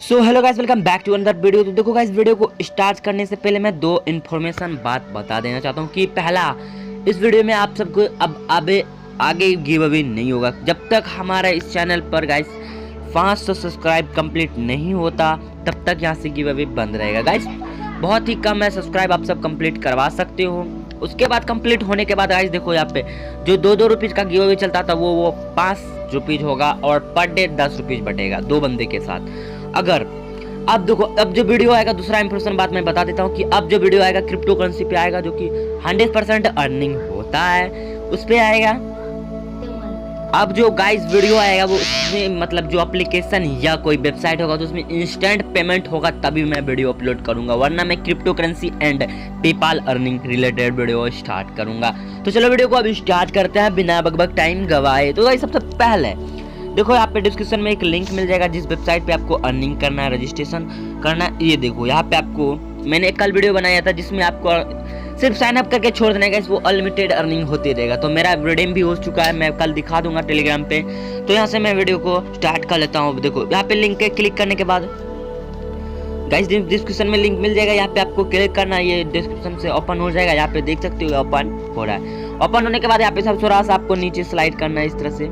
So hello guys, welcome back to another video. तो देखो guys, video को start करने से पहले मैं दो इन्फॉर्मेशन बात बता देना चाहता हूँ कि पहला, इस वीडियो में आप सबको अब आगे गिव अवे नहीं होगा जब तक हमारा इस चैनल पर गाइस 500 सब्सक्राइब कंप्लीट नहीं होता, तब तक यहाँ से गिव अवे बंद रहेगा गाइस। बहुत ही कम है सब्सक्राइब, आप सब कंप्लीट करवा सकते हो। उसके बाद कंप्लीट होने के बाद गाइस देखो यहाँ पे जो 2-2 रुपीज का गिव अवे चलता था वो 5 रुपीज होगा और पर डे 10 रुपीज बटेगा 2 बंदे के साथ। अगर अब देखो, अब जो वीडियो आएगा, दूसरा इंफॉर्मेशन बात मैं बता देता हूँ कि अब जो वीडियो आएगा क्रिप्टो करेंसी पे आएगा, जो कि 100% अर्निंग होता है उस पे आएगा। अब जो गाइस वीडियो आएगा वो उसमें मतलब जो एप्लीकेशन या कोई वेबसाइट होगा तो उसमें इंस्टेंट पेमेंट होगा, तभी मैं वीडियो अपलोड करूंगा, वरना मैं crypto currency and PayPal earning related video start करूंगा। तो चलो वीडियो को अब स्टार्ट करते हैं बिना बकबक टाइम गवाए। तो गाइस सबसे पहले देखो यहाँ पे डिस्क्रिप्शन में एक लिंक मिल जाएगा जिस वेबसाइट पे आपको अर्निंग करना है, रजिस्ट्रेशन करना है। ये देखो यहाँ पे आपको मैंने एक कल वीडियो बनाया था जिसमें आपको सिर्फ साइन अप करके छोड़ देना है, वो अनलिमिटेड अर्निंग होती रहेगा। तो मेरा रिडीम भी हो चुका है, मैं कल दिखा दूंगा टेलीग्राम पे। तो यहाँ से मैं वीडियो को स्टार्ट कर लेता हूँ। देखो यहाँ पे लिंक पे क्लिक करने के बाद गाइस डिस्क्रिप्शन में लिंक मिल जाएगा, यहाँ पे आपको क्लिक करना है, ये डिस्क्रिप्शन से ओपन हो जाएगा। यहाँ पे देख सकते हो ओपन हो रहा है। ओपन होने के बाद यहाँ पे सब थोड़ा सा आपको नीचे स्लाइड करना है इस तरह से।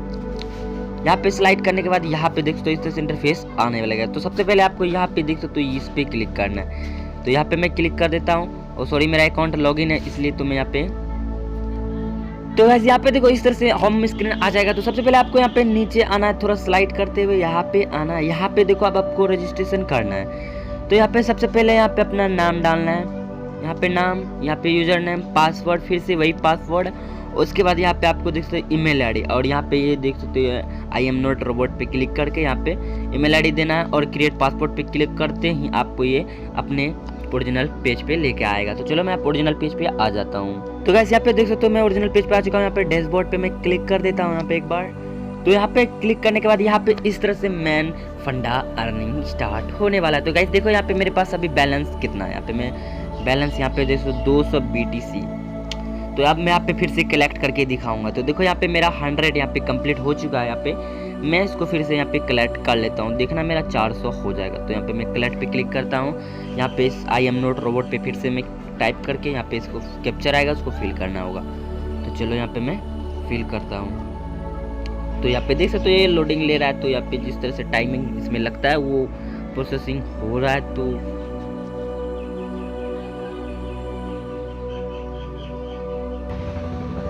यहाँ पे स्लाइड करने के बाद यहाँ पे देख सकते हो इस तरह से इंटरफेस आने वाला है। तो सबसे पहले आपको यहाँ पे देख सकते हो इस पे क्लिक करना है। तो यहाँ पे मैं क्लिक कर देता हूँ, और सॉरी मेरा अकाउंट लॉगिन है इसलिए, तो मैं यहाँ पे तो वैसे यहाँ पे देखो इस तरह से होम स्क्रीन आ जाएगा। तो सबसे पहले आपको यहाँ पे नीचे आना है, थोड़ा स्लाइड करते हुए यहाँ पे आना है। यहाँ पे देखो अब आपको रजिस्ट्रेशन करना है। तो यहाँ पे सबसे पहले यहाँ पे अपना नाम डालना है, यहाँ पे नाम, यहाँ पे यूजर नेम, पासवर्ड, फिर से वही पासवर्ड। उसके बाद यहाँ पे आपको देख सकते हो ईमेल आईडी, और यहाँ पे ये देख सकते हो आई एम नॉट रोबोट पे क्लिक करके यहाँ पे ईमेल आईडी देना है, और क्रिएट पासपोर्ट पे क्लिक करते ही आपको ये अपने ओरिजिनल पेज पे लेके आएगा। तो चलो मैं ओरिजिनल पेज पे आ जाता हूँ। तो गाइस यहाँ पे देख सकते हो मैं ओरिजिनल पेज पे आ चुका हूँ। यहाँ पे डैशबोर्ड पे मैं क्लिक कर देता हूँ यहाँ पे एक बार। तो यहाँ पे क्लिक करने के बाद यहाँ पे इस तरह से मैन फंडा अर्निंग स्टार्ट होने वाला है। तो गाइस देखो यहाँ पे मेरे पास अभी बैलेंस कितना है, यहाँ पे मैं बैलेंस यहाँ पे देखो 200 BTC। तो अब मैं यहाँ पे फिर से कलेक्ट करके दिखाऊंगा। तो देखो यहाँ पे मेरा 100 यहाँ पे कंप्लीट हो चुका है। यहाँ पे मैं इसको फिर से यहाँ पे कलेक्ट कर लेता हूँ, देखना मेरा 400 हो जाएगा। तो यहाँ पे मैं कलेक्ट पे क्लिक करता हूँ, यहाँ पे आई एम नॉट रोबोट पे फिर से मैं टाइप करके यहाँ पे इसको कैप्चर आएगा, उसको फिल करना होगा। तो चलो यहाँ पे मैं फिल करता हूँ। तो यहाँ पे देख सकते हो ये लोडिंग ले रहा है। तो यहाँ पे जिस तरह से टाइमिंग इसमें लगता है वो प्रोसेसिंग हो रहा है।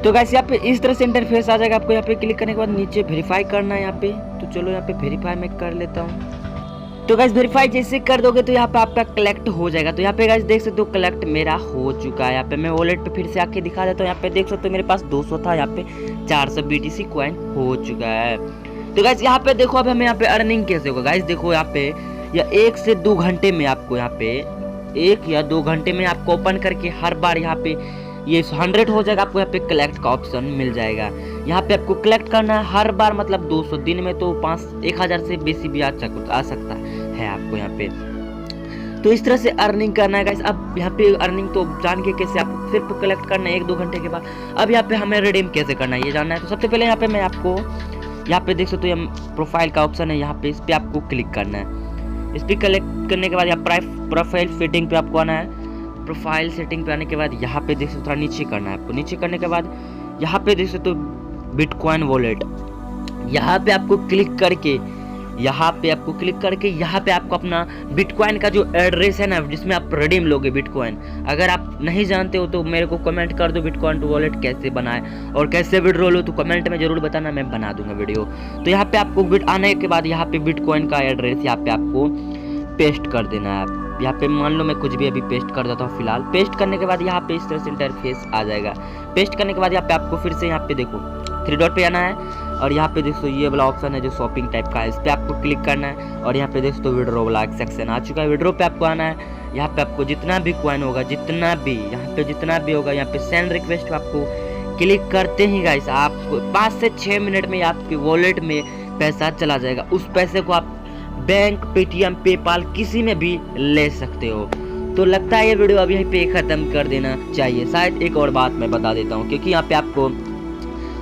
तो गाइस यहाँ पे इस तरह से इंटरफेस आ जाएगा। आपको यहाँ पे क्लिक करने के बाद नीचे वेरीफाई करना है यहाँ पे। तो चलो यहाँ पे वेरीफाई मैं कर लेता हूँ। तो गाइस वेरीफाई जैसे कर दोगे तो यहाँ पे आपका कलेक्ट हो जाएगा। तो यहाँ पे गाइस देख सकते हो कलेक्ट मेरा हो चुका है। यहाँ पे मैं वॉलेट पे फिर से आके दिखा देता हूँ। यहाँ पे देख सकते हो मेरे पास 200 था, यहाँ पे 400 BTC कॉइन हो चुका है। तो गाइस यहाँ पे देखो अब हमें यहाँ पे अर्निंग कैसे होगा। गाइस देखो यहाँ पे या 1 से 2 घंटे में आपको यहाँ पे 1 या 2 घंटे में आपको ओपन करके हर बार यहाँ पे ये 100 हो जाएगा। आपको यहाँ पे कलेक्ट का ऑप्शन मिल जाएगा। यहाँ पे आपको कलेक्ट करना है हर बार, मतलब 200 दिन में तो 1000 से बेसी भी आ सकता है आपको यहाँ पे। तो इस तरह से अर्निंग करना है गाइस। अब यहाँ पे अर्निंग तो जान के कैसे, आपको सिर्फ कलेक्ट करना है 1-2 घंटे के बाद। अब यहाँ पे हमें रिडीम कैसे करना है ये जानना है। तो सबसे पहले यहाँ पे मैं आपको यहाँ पे देख सकते हो प्रोफाइल का ऑप्शन है, यहाँ पे इस पे आपको क्लिक करना है। इस पे कलेक्ट करने के बाद यहाँ प्रोफाइल सेटिंग पे आपको आना है। प्रोफाइल सेटिंग पे आने के बाद यहाँ पे देख सकते हो थोड़ा नीचे करना है आपको। नीचे करने के बाद यहाँ पे देख सकते हो बिटकॉइन वॉलेट, यहाँ पे आपको क्लिक करके यहाँ पे आपको अपना बिटकॉइन का जो एड्रेस है ना जिसमें आप रिडीम लोगे बिटकॉइन, अगर आप नहीं जानते हो तो मेरे को कमेंट कर दो बिटकॉइन टू वॉलेट कैसे बनाए और कैसे विड्रॉ लो, तो कमेंट में जरूर बताना, मैं बना दूंगा वीडियो। तो यहाँ पे आपको आने के बाद यहाँ पे बिटकॉइन का एड्रेस यहाँ पे आपको पेस्ट कर देना है। यहाँ पे मान लो मैं कुछ भी अभी पेस्ट कर देता हूँ फिलहाल। पेस्ट करने के बाद यहाँ पे इस तरह से इंटरफेस आ जाएगा। पेस्ट करने के बाद यहाँ पे आपको फिर से यहाँ पे देखो 3 डॉट पे आना है, और यहाँ पे देखो ये वाला ऑप्शन है जो शॉपिंग टाइप का है, इस पे आपको क्लिक करना है। और यहाँ पे देखो विड्रॉ वाला एक सेक्शन आ चुका है। विड्रॉ पे आपको आना है। यहाँ पे आपको जितना भी कॉइन होगा, जितना भी होगा, यहाँ पे सेंड रिक्वेस्ट आपको क्लिक करते ही गाइस आपको 5 से 6 मिनट में आपके वॉलेट में पैसा चला जाएगा। उस पैसे को आप बैंक, पेटीएम, पेपाल किसी में भी ले सकते हो। तो लगता है ये वीडियो अभी यहीं पे ख़त्म कर देना चाहिए। शायद एक और बात मैं बता देता हूँ, क्योंकि यहाँ पे आपको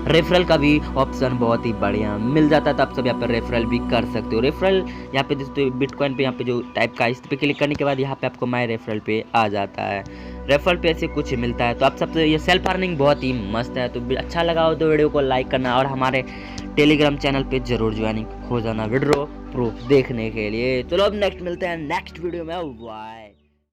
रेफरल का भी ऑप्शन बहुत ही बढ़िया मिल जाता है, तो आप सब यहाँ पर रेफरल भी कर सकते हो। रेफरल यहाँ पे दोस्तों बिटकॉइन पे यहाँ पे जो टाइप का इस पे क्लिक करने के बाद यहाँ पे आपको माई रेफरल पे आ जाता है। रेफरल पे ऐसे कुछ मिलता है, तो आप सबसे ये सेल्फ अर्निंग बहुत ही मस्त है। तो अच्छा लगा हो तो वीडियो को लाइक करना और हमारे टेलीग्राम चैनल पे जरूर ज्वाइनिंग हो जाना वीडियो प्रूफ देखने के लिए। चलो अब नेक्स्ट मिलते हैं नेक्स्ट वीडियो में। बाय।